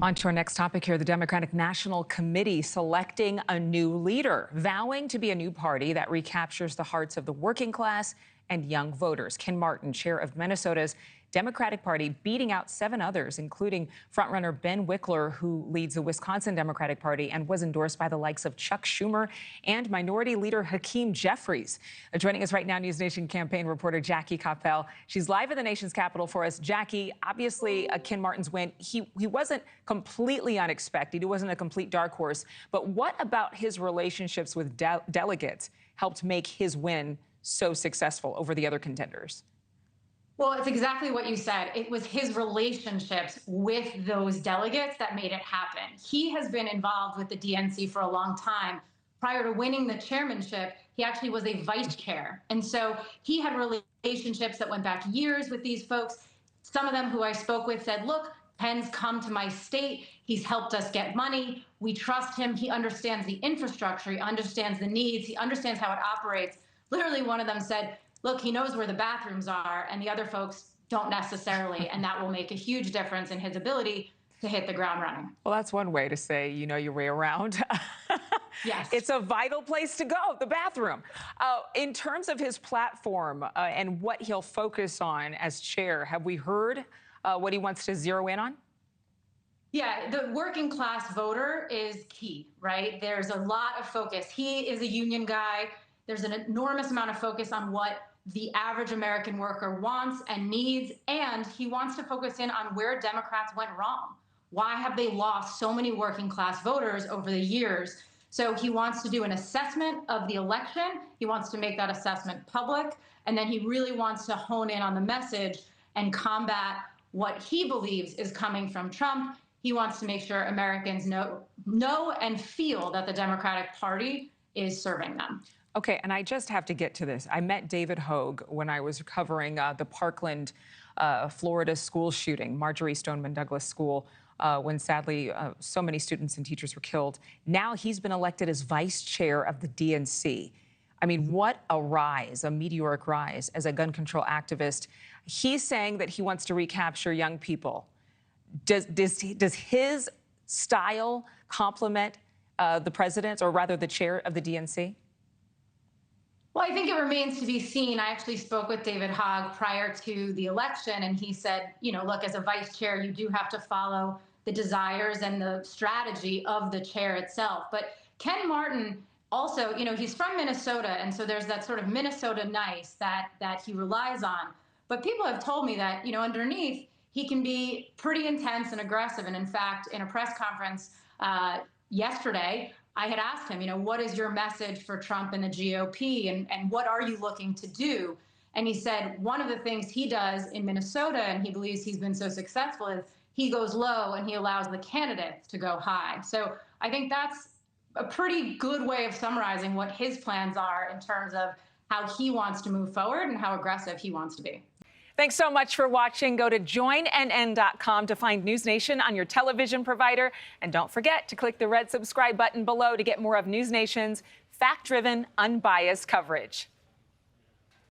On to our next topic here. The Democratic National Committee selecting a new leader, vowing to be a new party that recaptures the hearts of the working class and young voters. Ken Martin, chair of Minnesota's Democratic Party, beating out 7 others, including frontrunner Ben Wickler, who leads the Wisconsin Democratic Party and was endorsed by the likes of Chuck Schumer and Minority Leader Hakeem Jeffries. Joining us right now, NewsNation campaign reporter Jackie Koppell. She's live in the nation's capital for us. Jackie, obviously, Ken Martin's win, he wasn't completely unexpected. He wasn't a complete dark horse. But what about his relationships with delegates helped make his win so successful over the other contenders? Well, it's exactly what you said. It was his relationships with those delegates that made it happen. He has been involved with the DNC for a long time. Prior to winning the chairmanship, he actually was a vice chair. And so he had relationships that went back years with these folks. Some of them who I spoke with said, look, Penn's come to my state. He's helped us get money. We trust him. He understands the infrastructure. He understands the needs. He understands how it operates. Literally, one of them said, look, he knows where the bathrooms are, and the other folks don't necessarily, and that will make a huge difference in his ability to hit the ground running. Well, that's one way to say you know your way around. Yes. It's a vital place to go, the bathroom. In terms of his platform and what he'll focus on as chair, have we heard what he wants to zero in on? Yeah, the working class voter is key, right? There's a lot of focus. He is a union guy. There's an enormous amount of focus on what the average American worker wants and needs, and he wants to focus in on where Democrats went wrong. Why have they lost so many working class voters over the years? So he wants to do an assessment of the election. He wants to make that assessment public, and then he really wants to hone in on the message and combat what he believes is coming from Trump. He wants to make sure Americans know and feel that the Democratic Party is serving them. Okay, and I just have to get to this. I met David Hogue when I was covering the Parkland, Florida school shooting, Marjorie Stoneman Douglas School, when sadly so many students and teachers were killed. Now he's been elected as vice chair of the DNC. I mean, what a rise, a meteoric rise as a gun control activist. He's saying that he wants to recapture young people. Does his style complement the president's, or rather the chair of the DNC? Well, I think it remains to be seen. I actually spoke with David Hogue prior to the election, and he said, you know, look, as a vice chair, you do have to follow the desires and the strategy of the chair itself. But Ken Martin also, you know, he's from Minnesota, and so there's that sort of Minnesota nice that he relies on. But people have told me that, you know, underneath, he can be pretty intense and aggressive. And in fact, in a press conference yesterday, I had asked him, you know, what is your message for Trump and the GOP, and what are you looking to do? And he said one of the things he does in Minnesota, and he believes he's been so successful, is he goes low and he allows the candidates to go high. So I think that's a pretty good way of summarizing what his plans are in terms of how he wants to move forward and how aggressive he wants to be. Thanks so much for watching. Go to joinnn.com to find NewsNation on your television provider. And don't forget to click the red subscribe button below to get more of NewsNation's fact-driven, unbiased coverage.